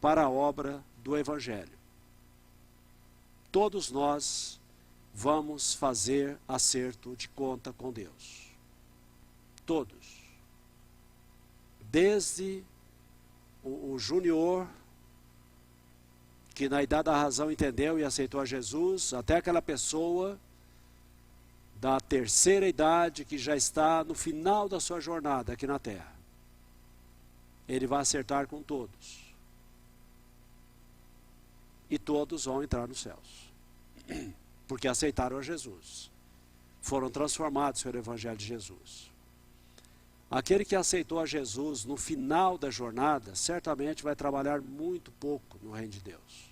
para a obra do Evangelho. Todos nós vamos fazer acerto de conta com Deus. Todos. Desde o junior, que na idade da razão entendeu e aceitou a Jesus, até aquela pessoa da terceira idade que já está no final da sua jornada aqui na terra. Ele vai acertar com todos. E todos vão entrar nos céus. Porque aceitaram a Jesus. Foram transformados pelo Evangelho de Jesus. Aquele que aceitou a Jesus no final da jornada, certamente vai trabalhar muito pouco no reino de Deus.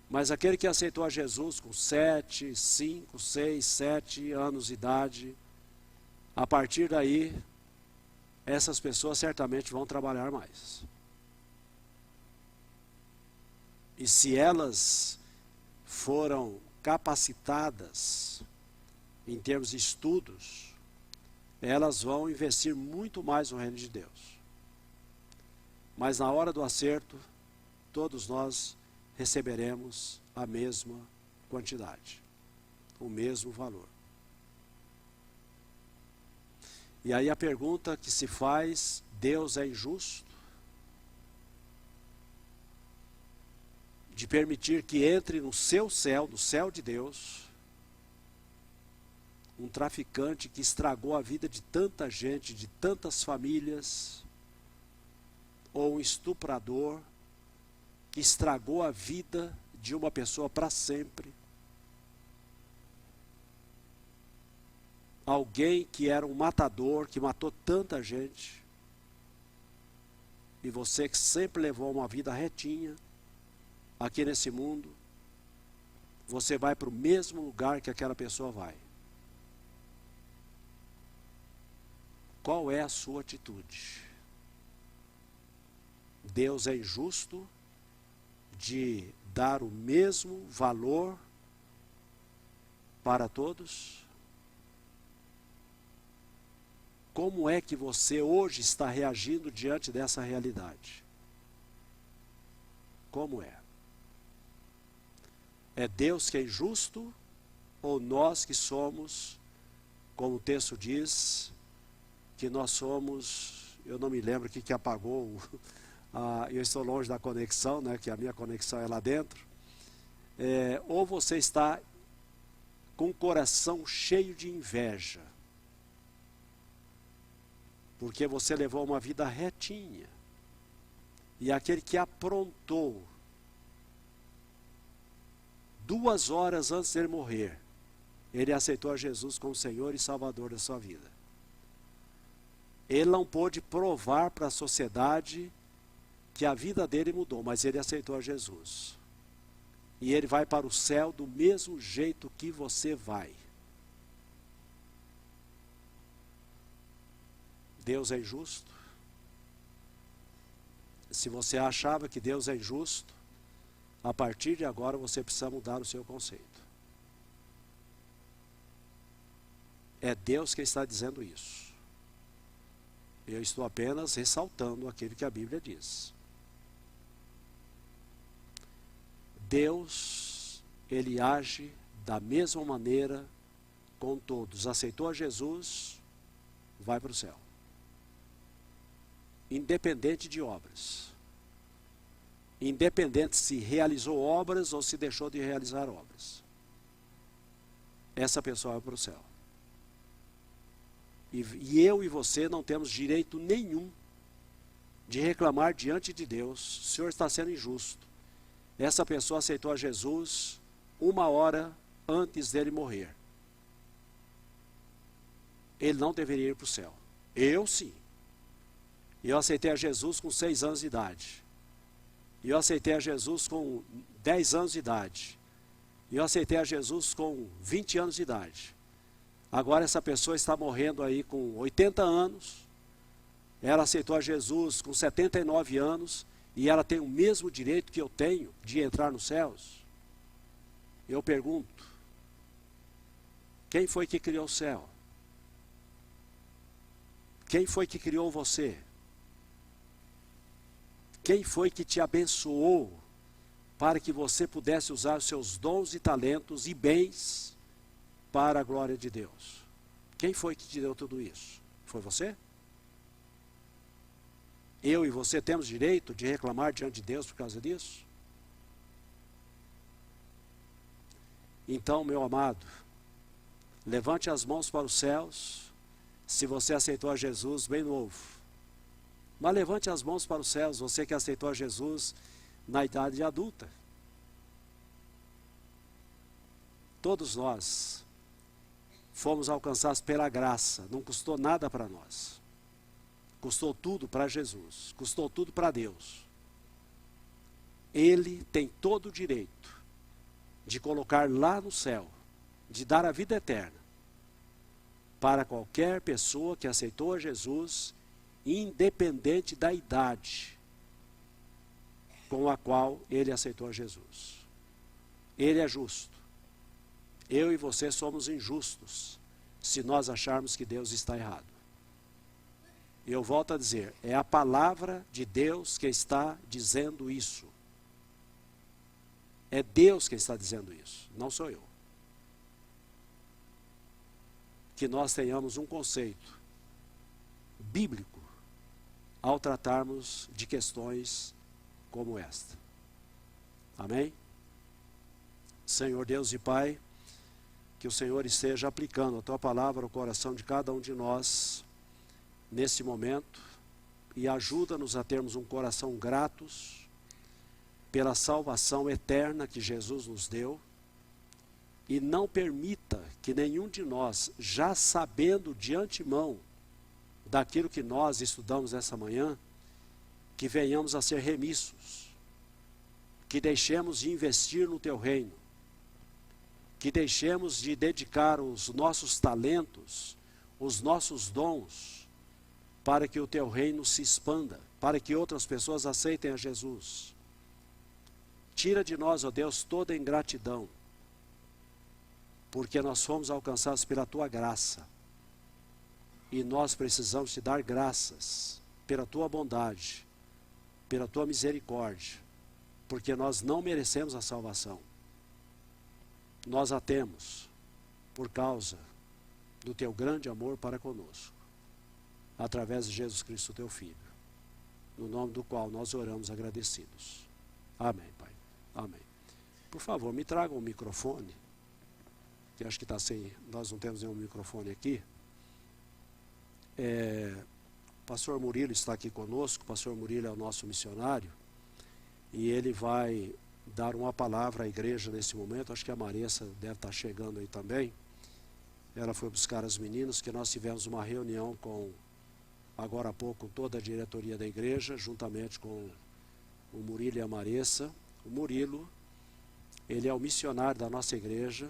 Mas aquele que aceitou a Jesus com 7, 5, 6, 7 anos de idade, a partir daí, essas pessoas certamente vão trabalhar mais. E se elas foram capacitadas em termos de estudos, elas vão investir muito mais no reino de Deus. Mas na hora do acerto, todos nós receberemos a mesma quantidade, o mesmo valor. E aí a pergunta que se faz: Deus é injusto de permitir que entre no seu céu, no céu de Deus, um traficante que estragou a vida de tanta gente, de tantas famílias, ou um estuprador que estragou a vida de uma pessoa para sempre? Alguém que era um matador, que matou tanta gente, e você que sempre levou uma vida retinha aqui nesse mundo, você vai para o mesmo lugar que aquela pessoa vai. Qual é a sua atitude? Deus é injusto de dar o mesmo valor para todos? Como é que você hoje está reagindo diante dessa realidade? Como é? É Deus que é injusto, ou nós que somos, como o texto diz, que nós somos, eu não me lembro o que apagou, eu estou longe da conexão, né, que a minha conexão é lá dentro, ou você está com o coração cheio de inveja, porque você levou uma vida retinha, e aquele que aprontou 2 horas antes de ele morrer, ele aceitou a Jesus como Senhor e Salvador da sua vida. Ele não pôde provar para a sociedade que a vida dele mudou, mas ele aceitou a Jesus. E ele vai para o céu do mesmo jeito que você vai. Deus é injusto? Se você achava que Deus é injusto, a partir de agora você precisa mudar o seu conceito. É Deus que está dizendo isso. Eu estou apenas ressaltando aquilo que a Bíblia diz. Deus, Ele age da mesma maneira com todos. Aceitou a Jesus, vai para o céu. Independente de obras. Independente se realizou obras ou se deixou de realizar obras. Essa pessoa vai para o céu. E eu e você não temos direito nenhum de reclamar diante de Deus: o Senhor está sendo injusto. Essa pessoa aceitou a Jesus 1 hora antes dele morrer. Ele não deveria ir para o céu. Eu sim. Eu aceitei a Jesus com 6 anos de idade. Eu aceitei a Jesus com 10 anos de idade. Eu aceitei a Jesus com 20 anos de idade. Agora essa pessoa está morrendo aí com 80 anos. Ela aceitou a Jesus com 79 anos. E ela tem o mesmo direito que eu tenho de entrar nos céus? Eu pergunto: quem foi que criou o céu? Quem foi que criou você? Quem foi que te abençoou para que você pudesse usar os seus dons e talentos e bens para a glória de Deus? Quem foi que te deu tudo isso? Foi você? Eu e você temos direito de reclamar diante de Deus por causa disso? Então, meu amado, levante as mãos para os céus, se você aceitou a Jesus bem novo. Mas levante as mãos para os céus, você que aceitou a Jesus na idade adulta. Todos nós fomos alcançados pela graça, não custou nada para nós. Custou tudo para Jesus, custou tudo para Deus. Ele tem todo o direito de colocar lá no céu, de dar a vida eterna para qualquer pessoa que aceitou a Jesus, independente da idade com a qual ele aceitou a Jesus. Ele é justo. Eu e você somos injustos se nós acharmos que Deus está errado. E eu volto a dizer, é a palavra de Deus que está dizendo isso. É Deus que está dizendo isso, não sou eu. Que nós tenhamos um conceito bíblico ao tratarmos de questões como esta. Amém? Senhor Deus e Pai, que o Senhor esteja aplicando a Tua palavra ao coração de cada um de nós nesse momento e ajuda-nos a termos um coração gratos pela salvação eterna que Jesus nos deu, e não permita que nenhum de nós, já sabendo de antemão daquilo que nós estudamos essa manhã, que venhamos a ser remissos, que deixemos de investir no Teu reino, que deixemos de dedicar os nossos talentos, os nossos dons, para que o Teu reino se expanda, para que outras pessoas aceitem a Jesus. Tira de nós, ó Deus, toda ingratidão, porque nós fomos alcançados pela Tua graça, e nós precisamos Te dar graças pela Tua bondade, pela Tua misericórdia, porque nós não merecemos a salvação. Nós a temos por causa do Teu grande amor para conosco, através de Jesus Cristo, Teu Filho, no nome do qual nós oramos agradecidos. Amém, Pai. Amém. Por favor, me tragam um microfone, que acho que está sem, nós não temos nenhum microfone aqui. O pastor Murilo está aqui conosco, o pastor Murilo é o nosso missionário, e ele vai dar uma palavra à igreja nesse momento. Acho que a Maressa deve estar chegando aí também. Ela foi buscar as meninas, que nós tivemos uma reunião com, agora há pouco, toda a diretoria da igreja, juntamente com o Murilo e a Maressa. O Murilo, ele é o missionário da nossa igreja.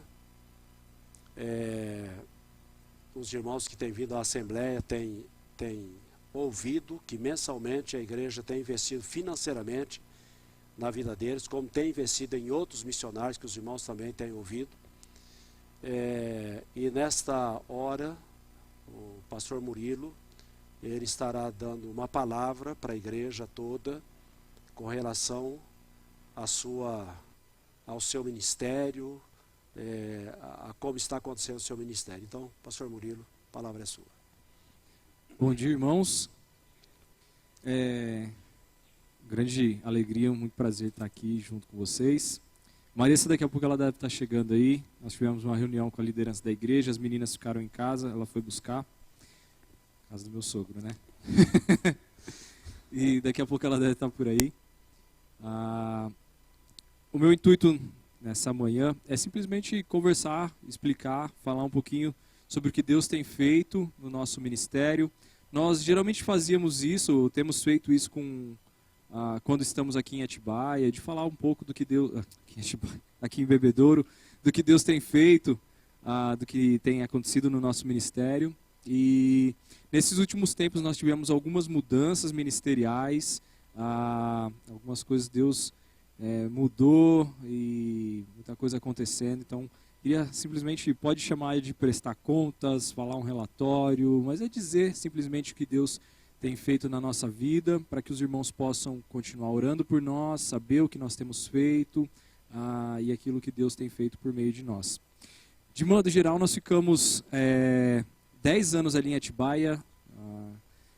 Os irmãos que têm vindo à Assembleia têm ouvido que mensalmente a igreja tem investido financeiramente na vida deles, como tem investido em outros missionários que os irmãos também têm ouvido. E nesta hora, o pastor Murilo, ele estará dando uma palavra para a igreja toda com relação ao seu ministério, a como está acontecendo o seu ministério. Então, pastor Murilo, a palavra é sua. Bom dia, irmãos. Grande alegria, muito prazer estar aqui junto com vocês. Marissa, daqui a pouco ela deve estar chegando aí. Nós tivemos uma reunião com a liderança da igreja, as meninas ficaram em casa, ela foi buscar. Casa do meu sogro, né? E daqui a pouco ela deve estar por aí. O meu intuito nessa manhã é simplesmente conversar, explicar, falar um pouquinho sobre o que Deus tem feito no nosso ministério. Nós geralmente fazíamos isso, temos feito isso quando estamos aqui em Atibaia, de falar um pouco do que Deus, aqui em Bebedouro, do que Deus tem feito, do que tem acontecido no nosso ministério. E nesses últimos tempos nós tivemos algumas mudanças ministeriais, algumas coisas Deus mudou e muita coisa acontecendo. Então, queria simplesmente, pode chamar de prestar contas, falar um relatório, mas é dizer simplesmente o que Deus tem feito na nossa vida, para que os irmãos possam continuar orando por nós, saber o que nós temos feito e aquilo que Deus tem feito por meio de nós. De modo geral, nós ficamos 10 anos ali em Atibaia,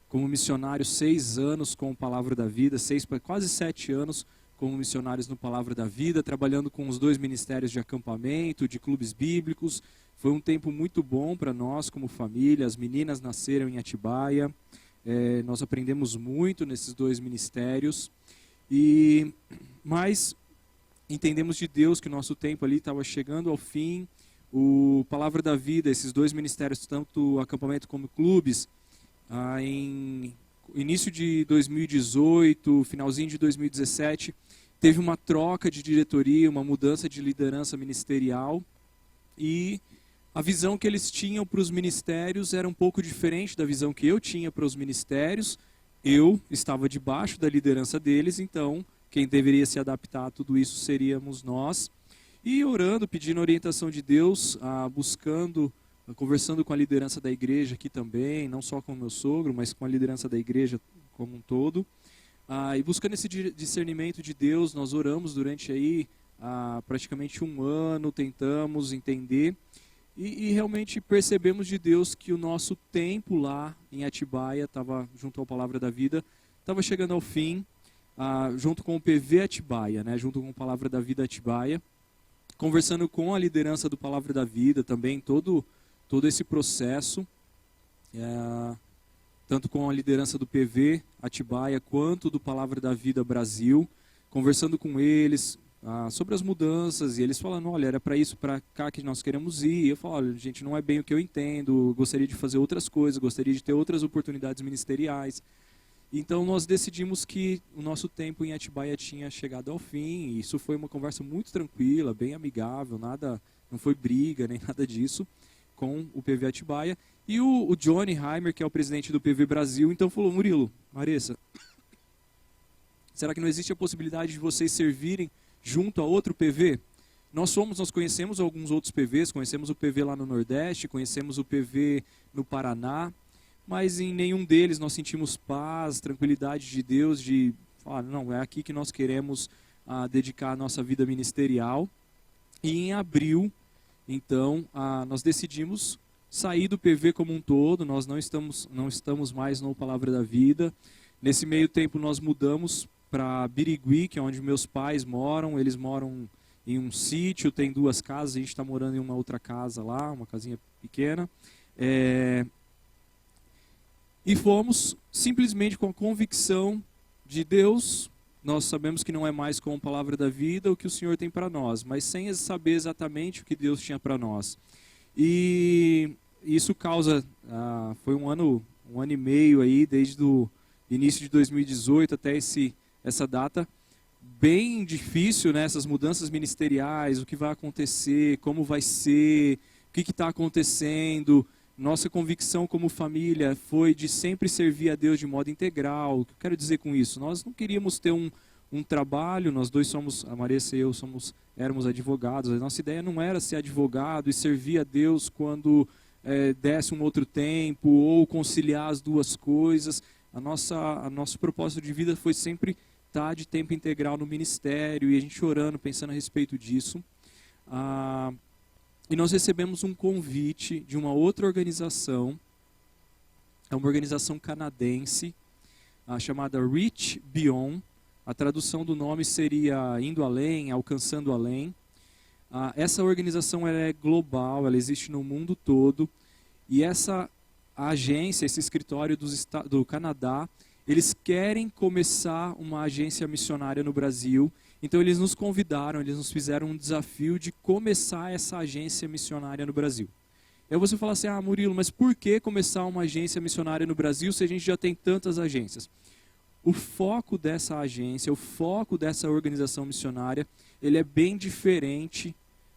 como missionários, 6 anos com o Palavra da Vida, quase 7 anos como missionários no Palavra da Vida, trabalhando com os 2 ministérios de acampamento, de clubes bíblicos. Foi um tempo muito bom para nós como família. As meninas nasceram em Atibaia, nós aprendemos muito nesses 2 ministérios, mas entendemos de Deus que o nosso tempo ali estava chegando ao fim. O Palavra da Vida, esses 2 ministérios, tanto o acampamento como clubes, em início de 2018, finalzinho de 2017, teve uma troca de diretoria, uma mudança de liderança ministerial, e a visão que eles tinham para os ministérios era um pouco diferente da visão que eu tinha para os ministérios. Eu estava debaixo da liderança deles, então quem deveria se adaptar a tudo isso seríamos nós. E orando, pedindo orientação de Deus, conversando com a liderança da igreja aqui também, não só com o meu sogro, mas com a liderança da igreja como um todo. E buscando esse discernimento de Deus, nós oramos durante aí praticamente 1 ano, tentamos entender. E realmente percebemos de Deus que o nosso tempo lá em Atibaia, estava junto à Palavra da Vida, estava chegando ao fim, junto com o PV Atibaia, né, junto com a Palavra da Vida Atibaia, conversando com a liderança do Palavra da Vida também, todo esse processo, tanto com a liderança do PV Atibaia quanto do Palavra da Vida Brasil, conversando com eles sobre as mudanças, e eles falando, olha, era para isso, para cá que nós queremos ir. E eu falo, olha, gente, não é bem o que eu entendo, gostaria de fazer outras coisas, gostaria de ter outras oportunidades ministeriais. Então nós decidimos que o nosso tempo em Atibaia tinha chegado ao fim, e isso foi uma conversa muito tranquila, bem amigável, não foi briga, nem nada disso, com o PV Atibaia. E o Johnny Heimer, que é o presidente do PV Brasil, então falou, Murilo, Marissa, será que não existe a possibilidade de vocês servirem junto a outro PV? Nós conhecemos alguns outros PVs, conhecemos o PV lá no Nordeste, conhecemos o PV no Paraná, mas em nenhum deles nós sentimos paz, tranquilidade de Deus, de falar, não, é aqui que nós queremos dedicar a nossa vida ministerial. E em abril, então, nós decidimos sair do PV como um todo, nós não estamos mais no Palavra da Vida. Nesse meio tempo nós mudamos para Birigui, que é onde meus pais moram. Eles moram em um sítio, tem 2 casas, a gente está morando em uma outra casa lá, uma casinha pequena. E fomos simplesmente com a convicção de Deus. Nós sabemos que não é mais com a Palavra da Vida o que o Senhor tem para nós, mas sem saber exatamente o que Deus tinha para nós. E isso foi um ano e meio aí, desde o início de 2018 até essa data, bem difícil, né? Essas mudanças ministeriais, o que vai acontecer, como vai ser, o que está acontecendo. Nossa convicção como família foi de sempre servir a Deus de modo integral. O que eu quero dizer com isso? Nós não queríamos ter um trabalho, nós 2 a Marissa e eu éramos advogados. A nossa ideia não era ser advogado e servir a Deus quando desse um outro tempo, ou conciliar as 2 coisas. Nosso propósito de vida foi sempre estar de tempo integral no ministério, e a gente orando, pensando a respeito disso. E nós recebemos um convite de uma outra organização, é uma organização canadense, chamada Reach Beyond. A tradução do nome seria Indo Além, Alcançando Além. Essa organização ela é global, ela existe no mundo todo, e essa agência, esse escritório do Canadá, eles querem começar uma agência missionária no Brasil. Então eles nos convidaram, eles nos fizeram um desafio de começar essa agência missionária no Brasil. E aí você fala assim, Murilo, mas por que começar uma agência missionária no Brasil se a gente já tem tantas agências? O foco dessa agência, o foco dessa organização missionária, ele é bem diferente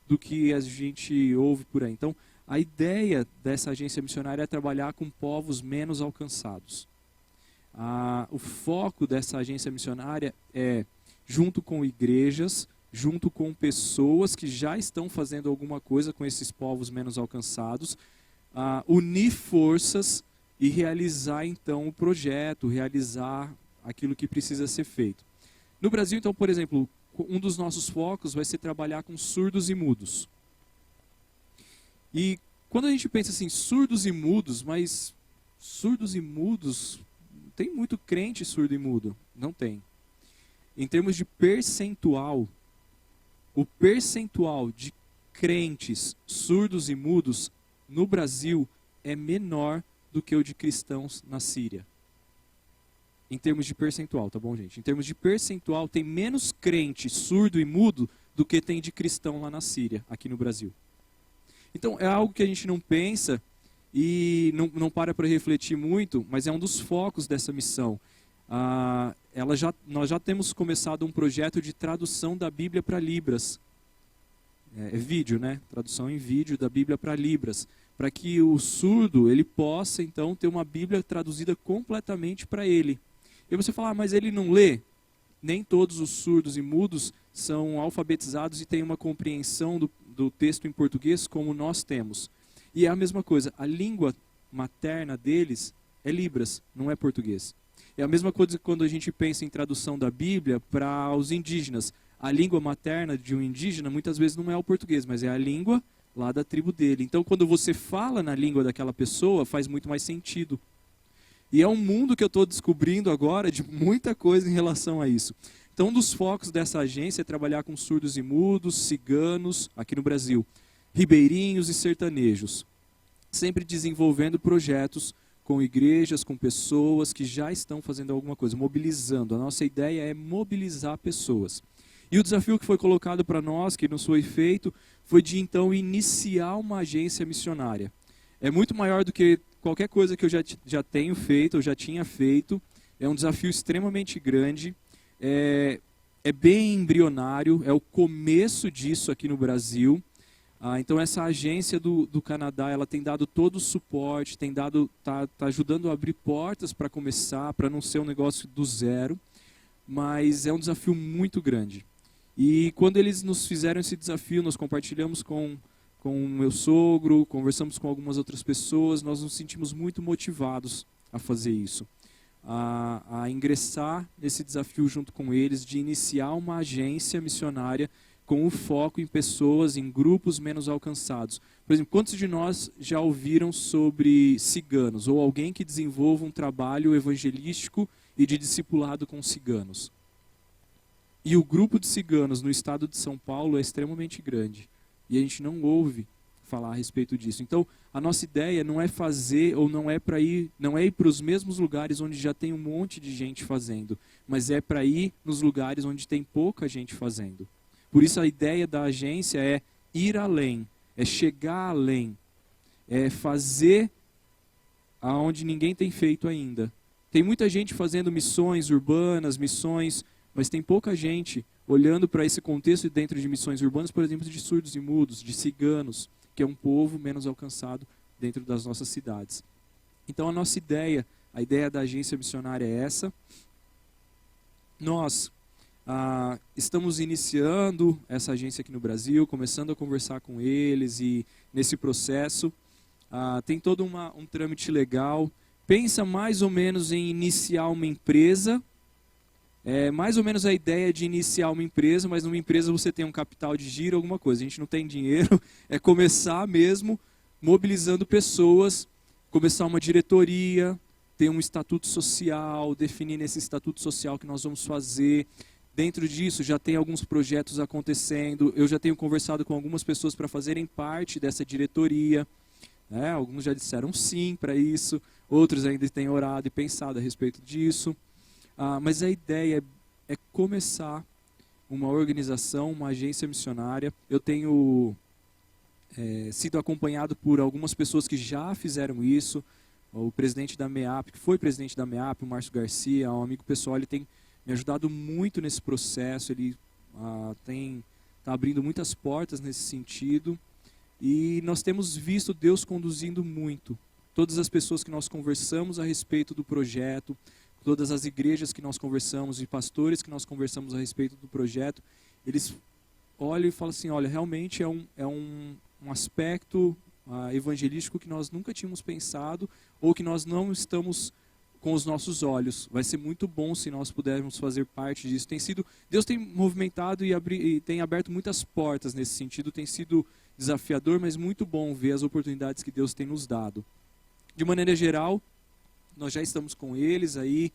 do que a gente ouve por aí. Então, a ideia dessa agência missionária é trabalhar com povos menos alcançados. O foco dessa agência missionária é, junto com igrejas, junto com pessoas que já estão fazendo alguma coisa com esses povos menos alcançados, unir forças e realizar então o projeto, realizar aquilo que precisa ser feito. No Brasil, então, por exemplo, um dos nossos focos vai ser trabalhar com surdos e mudos. E quando a gente pensa assim, surdos e mudos, mas surdos e mudos, tem muito crente surdo e mudo? Não tem. Em termos de percentual, o percentual de crentes surdos e mudos no Brasil é menor do que o de cristãos na Síria. Em termos de percentual, tá bom, gente? Em termos de percentual, tem menos crente surdo e mudo do que tem de cristão lá na Síria, aqui no Brasil. Então, é algo que a gente não pensa e não para refletir muito, mas é um dos focos dessa missão. Nós já temos começado um projeto de tradução da Bíblia para Libras. É vídeo, né? Tradução em vídeo da Bíblia para Libras. Para que o surdo ele possa, então, ter uma Bíblia traduzida completamente para ele. E você fala, mas ele não lê? Nem todos os surdos e mudos são alfabetizados e têm uma compreensão do texto em português como nós temos. E é a mesma coisa, a língua materna deles é Libras, não é português. É a mesma coisa quando a gente pensa em tradução da Bíblia para os indígenas. A língua materna de um indígena muitas vezes não é o português, mas é a língua lá da tribo dele. Então quando você fala na língua daquela pessoa, faz muito mais sentido. E é um mundo que eu estou descobrindo agora de muita coisa em relação a isso. Então, um dos focos dessa agência é trabalhar com surdos e mudos, ciganos, aqui no Brasil, ribeirinhos e sertanejos. Sempre desenvolvendo projetos com igrejas, com pessoas que já estão fazendo alguma coisa, mobilizando. A nossa ideia é mobilizar pessoas. E o desafio que foi colocado para nós, que nos foi feito, foi de então iniciar uma agência missionária. É muito maior do que qualquer coisa que eu já tenho feito, eu já tinha feito. É um desafio extremamente grande. É bem embrionário, é o começo disso aqui no Brasil. Então essa agência do Canadá, ela tem dado todo o suporte, tá ajudando a abrir portas para começar, para não ser um negócio do zero. Mas é um desafio muito grande. E quando eles nos fizeram esse desafio, nós compartilhamos com o meu sogro, conversamos com algumas outras pessoas, nós nos sentimos muito motivados a fazer isso. A ingressar nesse desafio junto com eles, de iniciar uma agência missionária com o foco em pessoas, em grupos menos alcançados. Por exemplo, quantos de nós já ouviram sobre ciganos, ou alguém que desenvolva um trabalho evangelístico e de discipulado com ciganos? E o grupo de ciganos no estado de São Paulo é extremamente grande. E a gente não ouve falar a respeito disso. Então, a nossa ideia não é fazer, ou não é ir para os mesmos lugares onde já tem um monte de gente fazendo, mas é para ir nos lugares onde tem pouca gente fazendo. Por isso a ideia da agência é ir além, é chegar além, é fazer aonde ninguém tem feito ainda. Tem muita gente fazendo missões urbanas, mas tem pouca gente olhando para esse contexto dentro de missões urbanas, por exemplo, de surdos e mudos, de ciganos, que é um povo menos alcançado dentro das nossas cidades. Então a nossa ideia, a ideia da agência missionária é essa. Nós estamos iniciando essa agência aqui no Brasil, começando a conversar com eles e nesse processo tem todo um trâmite legal. Pensa mais ou menos em iniciar uma empresa. É mais ou menos a ideia de iniciar uma empresa, mas numa empresa você tem um capital de giro, alguma coisa. A gente não tem dinheiro, é começar mesmo mobilizando pessoas, começar uma diretoria, ter um estatuto social, definir nesse estatuto social que nós vamos fazer. Dentro disso já tem alguns projetos acontecendo, eu já tenho conversado com algumas pessoas para fazerem parte dessa diretoria. Alguns já disseram sim para isso, outros ainda têm orado e pensado a respeito disso. Mas a ideia é começar uma organização, uma agência missionária. Eu tenho sido acompanhado por algumas pessoas que já fizeram isso. O presidente da MEAP, que foi presidente da MEAP, o Márcio Garcia, um amigo pessoal, ele tem me ajudado muito nesse processo. Ele está abrindo muitas portas nesse sentido. E nós temos visto Deus conduzindo muito. Todas as pessoas que nós conversamos a respeito do projeto, todas as igrejas que nós conversamos e pastores que nós conversamos a respeito do projeto, eles olham e falam assim, olha, realmente é um aspecto evangelístico que nós nunca tínhamos pensado ou que nós não estamos com os nossos olhos. Vai ser muito bom se nós pudermos fazer parte disso. Deus tem movimentado e tem aberto muitas portas nesse sentido, tem sido desafiador, mas muito bom ver as oportunidades que Deus tem nos dado. De maneira geral, nós já estamos com eles aí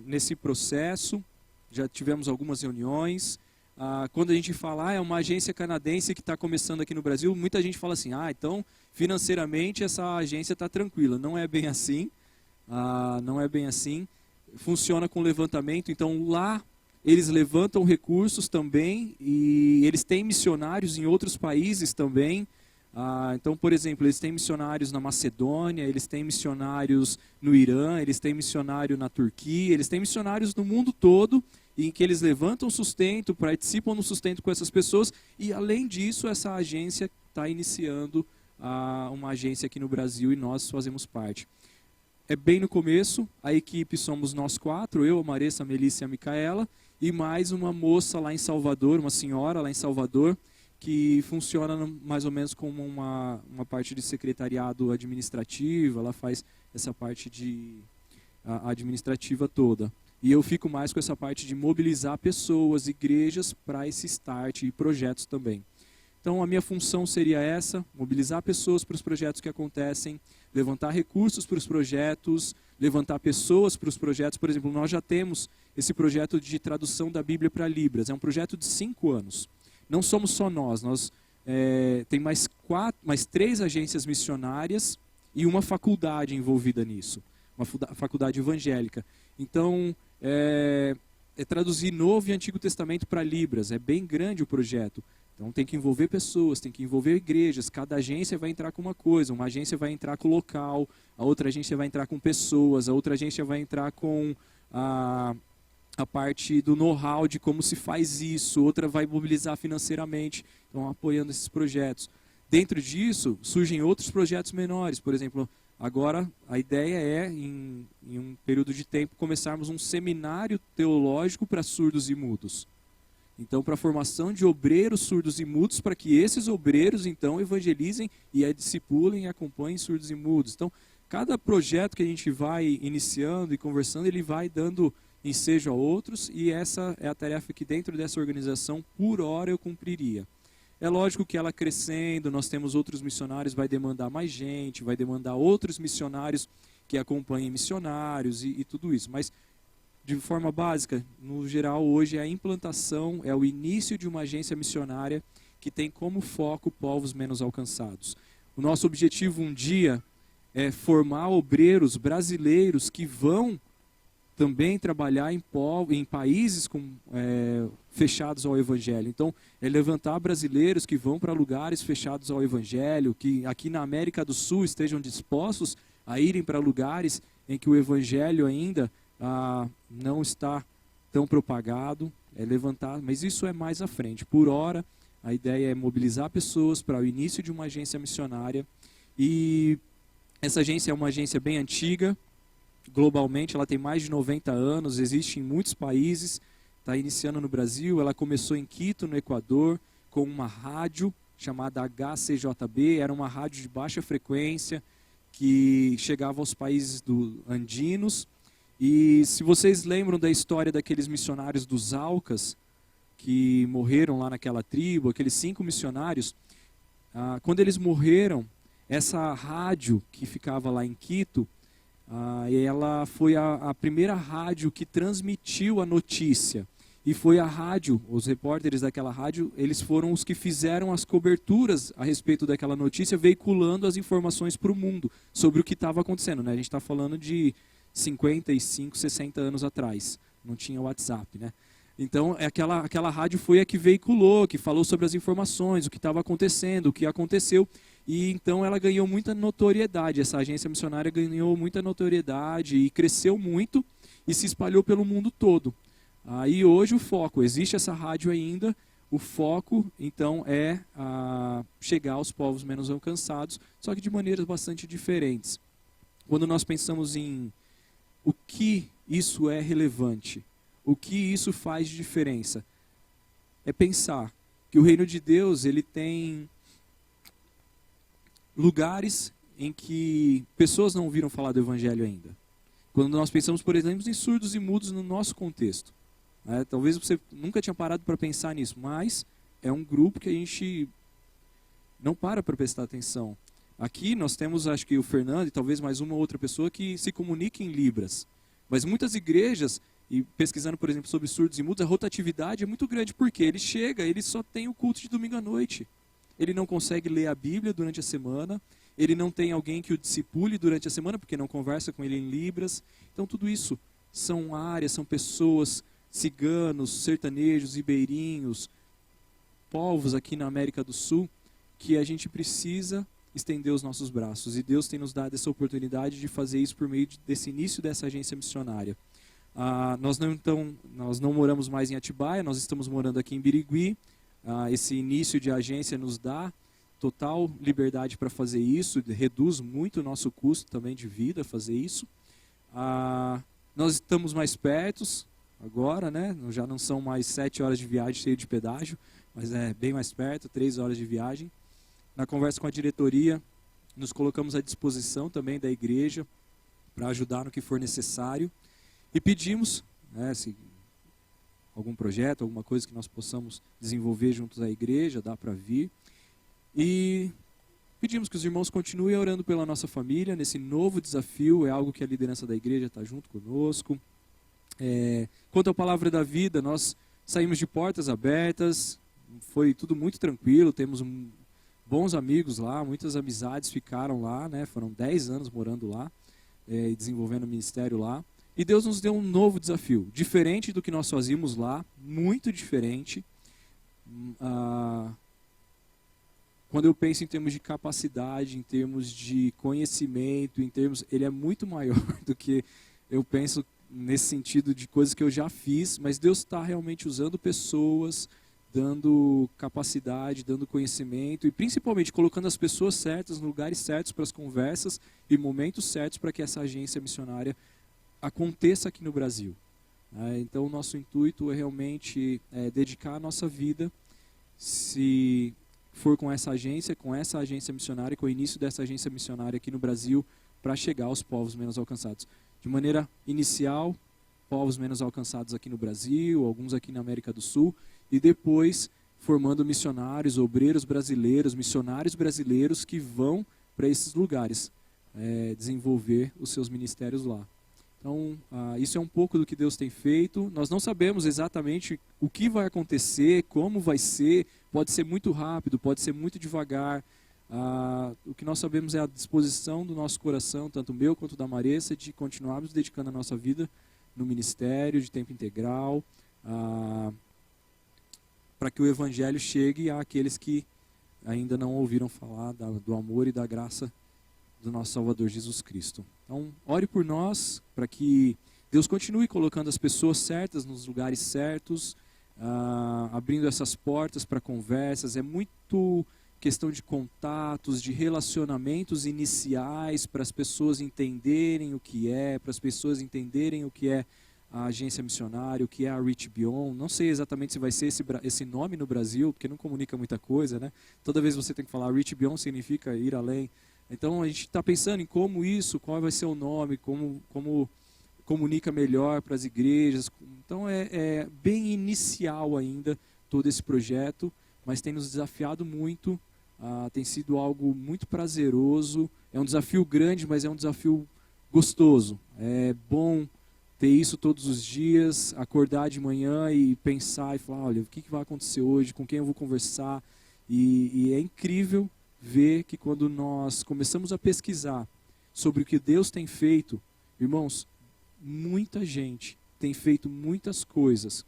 nesse processo, já tivemos algumas reuniões. Quando a gente fala, é uma agência canadense que está começando aqui no Brasil, muita gente fala assim, então financeiramente essa agência está tranquila. Não é bem assim, não é bem assim. Funciona com levantamento, então lá eles levantam recursos também e eles têm missionários em outros países também. Então, por exemplo, eles têm missionários na Macedônia, eles têm missionários no Irã, eles têm missionário na Turquia, eles têm missionários no mundo todo, em que eles levantam sustento, participam no sustento com essas pessoas, e além disso, essa agência está iniciando uma agência aqui no Brasil e nós fazemos parte. É bem no começo, a equipe somos nós 4, eu, a Maressa, a Melissa e a Micaela, e mais uma moça lá em Salvador, uma senhora lá em Salvador, que funciona mais ou menos como uma parte de secretariado administrativo, ela faz essa parte administrativa toda. E eu fico mais com essa parte de mobilizar pessoas, igrejas, para esse start e projetos também. Então a minha função seria essa, mobilizar pessoas para os projetos que acontecem, levantar recursos para os projetos, levantar pessoas para os projetos. Por exemplo, nós já temos esse projeto de tradução da Bíblia para Libras, é um projeto de 5 anos. Não somos só nós tem mais 3 agências missionárias e uma faculdade envolvida nisso, uma faculdade evangélica. Então, é traduzir Novo e Antigo Testamento para Libras, é bem grande o projeto. Então tem que envolver pessoas, tem que envolver igrejas, cada agência vai entrar com uma coisa, uma agência vai entrar com o local, a outra agência vai entrar com pessoas, a outra agência vai entrar com a parte do know-how de como se faz isso, outra vai mobilizar financeiramente, então apoiando esses projetos. Dentro disso, surgem outros projetos menores, por exemplo, agora a ideia é, em um período de tempo, começarmos um seminário teológico para surdos e mudos. Então, para a formação de obreiros surdos e mudos, para que esses obreiros, então, evangelizem e discipulem e acompanhem surdos e mudos. Então, cada projeto que a gente vai iniciando e conversando, ele vai dando ensejo a outros, e essa é a tarefa que dentro dessa organização, por hora, eu cumpriria. É lógico que ela crescendo, nós temos outros missionários, vai demandar mais gente, vai demandar outros missionários que acompanhem missionários e tudo isso. Mas, de forma básica, no geral, hoje é a implantação, é o início de uma agência missionária que tem como foco povos menos alcançados. O nosso objetivo um dia é formar obreiros brasileiros que vão também trabalhar em países fechados ao Evangelho. Então, é levantar brasileiros que vão para lugares fechados ao Evangelho, que aqui na América do Sul estejam dispostos a irem para lugares em que o Evangelho ainda não está tão propagado, é levantar, mas isso é mais à frente. Por hora, a ideia é mobilizar pessoas para o início de uma agência missionária, e essa agência é uma agência bem antiga, globalmente ela tem mais de 90 anos, existe em muitos países, está iniciando no Brasil, ela começou em Quito, no Equador, com uma rádio chamada HCJB, era uma rádio de baixa frequência, que chegava aos países andinos. E se vocês lembram da história daqueles missionários dos Aucas, que morreram lá naquela tribo, aqueles 5 missionários, quando eles morreram, essa rádio que ficava lá em Quito, ela foi a primeira rádio que transmitiu a notícia. E foi a rádio, os repórteres daquela rádio, eles foram os que fizeram as coberturas a respeito daquela notícia, veiculando as informações para o mundo sobre o que estava acontecendo, né? A gente está falando de 55, 60 anos atrás, não tinha WhatsApp, né? Então, aquela rádio foi a que veiculou, que falou sobre as informações, o que estava acontecendo, o que aconteceu, e então ela ganhou muita notoriedade, essa agência missionária ganhou muita notoriedade e cresceu muito e se espalhou pelo mundo todo. Aí hoje o foco, existe essa rádio ainda, o foco então é chegar aos povos menos alcançados, só que de maneiras bastante diferentes. Quando nós pensamos em o que isso é relevante, o que isso faz de diferença, é pensar que o reino de Deus, ele tem lugares em que pessoas não ouviram falar do Evangelho ainda. Quando nós pensamos, por exemplo, em surdos e mudos no nosso contexto. Talvez você nunca tinha parado para pensar nisso, mas é um grupo que a gente não para prestar atenção. Aqui nós temos, acho que o Fernando e talvez mais uma outra pessoa que se comunica em Libras. Mas muitas igrejas, e pesquisando, por exemplo, sobre surdos e mudos, a rotatividade é muito grande, porque ele chega, ele só tem o culto de domingo à noite. Ele não consegue ler a Bíblia durante a semana, ele não tem alguém que o discipule durante a semana, porque não conversa com ele em Libras. Então tudo isso são áreas, são pessoas, ciganos, sertanejos, ribeirinhos, povos aqui na América do Sul, que a gente precisa estender os nossos braços. E Deus tem nos dado essa oportunidade de fazer isso por meio desse início dessa agência missionária. Nós não moramos mais em Atibaia, nós estamos morando aqui em Birigui. Esse início de agência nos dá total liberdade para fazer isso, reduz muito o nosso custo também de vida fazer isso. Nós estamos mais perto agora, né? Já não são mais 7 horas de viagem cheio de pedágio, mas é bem mais perto, 3 horas de viagem. Na conversa com a diretoria, nos colocamos à disposição também da igreja para ajudar no que for necessário. E pedimos, se algum projeto, alguma coisa que nós possamos desenvolver juntos à igreja, dá para vir. E pedimos que os irmãos continuem orando pela nossa família nesse novo desafio, é algo que a liderança da igreja está junto conosco. Quanto à palavra da vida, nós saímos de portas abertas, foi tudo muito tranquilo, temos bons amigos lá, muitas amizades ficaram lá, né? Foram 10 anos morando lá, e desenvolvendo o ministério lá. E Deus nos deu um novo desafio, diferente do que nós fazíamos lá, muito diferente. Quando eu penso em termos de capacidade, em termos de conhecimento, ele é muito maior do que eu penso nesse sentido de coisas que eu já fiz, mas Deus está realmente usando pessoas, dando capacidade, dando conhecimento e principalmente colocando as pessoas certas, nos lugares certos para as conversas e momentos certos para que essa agência missionária aconteça aqui no Brasil. Então o nosso intuito é realmente dedicar a nossa vida, se for com essa agência missionária, com o início dessa agência missionária aqui no Brasil, para chegar aos povos menos alcançados. De maneira inicial, povos menos alcançados aqui no Brasil, alguns aqui na América do Sul, e depois formando missionários, obreiros brasileiros, missionários brasileiros que vão para esses lugares desenvolver os seus ministérios lá. Então, isso é um pouco do que Deus tem feito. Nós não sabemos exatamente o que vai acontecer, como vai ser, pode ser muito rápido, pode ser muito devagar. O que nós sabemos é a disposição do nosso coração, tanto o meu quanto da Maressa, de continuarmos dedicando a nossa vida no ministério de tempo integral, para que o Evangelho chegue àqueles que ainda não ouviram falar do amor e da graça do nosso Salvador Jesus Cristo. Então, ore por nós, para que Deus continue colocando as pessoas certas nos lugares certos, abrindo essas portas para conversas. É muito questão de contatos, de relacionamentos iniciais, para as pessoas entenderem o que para as pessoas entenderem o que é a agência missionária, o que é a Reach Beyond. Não sei exatamente se vai ser esse nome no Brasil, porque não comunica muita coisa, né? Toda vez você tem que falar Reach Beyond significa ir além. Então a gente está pensando em como qual vai ser o nome, como comunica melhor para as igrejas. Então é bem inicial ainda todo esse projeto, mas tem nos desafiado muito, tem sido algo muito prazeroso. É um desafio grande, mas é um desafio gostoso. É bom ter isso todos os dias, acordar de manhã e pensar e falar, olha, o que vai acontecer hoje, com quem eu vou conversar. E é incrível ver que quando nós começamos a pesquisar sobre o que Deus tem feito, irmãos, muita gente tem feito muitas coisas.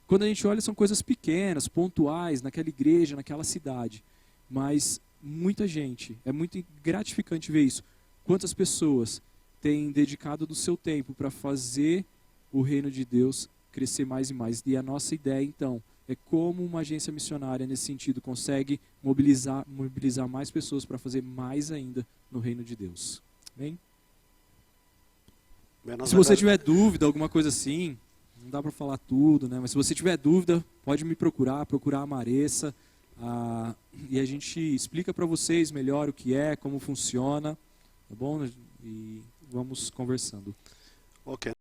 Quando a gente olha, são coisas pequenas, pontuais, naquela igreja, naquela cidade. Mas muita gente, é muito gratificante ver isso. Quantas pessoas têm dedicado do seu tempo para fazer o reino de Deus crescer mais e mais. E a nossa ideia, então, é como uma agência missionária, nesse sentido, consegue mobilizar mais pessoas para fazer mais ainda no reino de Deus. Amém? Se você tiver dúvida, alguma coisa assim, não dá para falar tudo, né? Mas se você tiver dúvida, pode me procurar a Maressa. e a gente explica para vocês melhor o que é, como funciona, tá bom? E vamos conversando. Ok.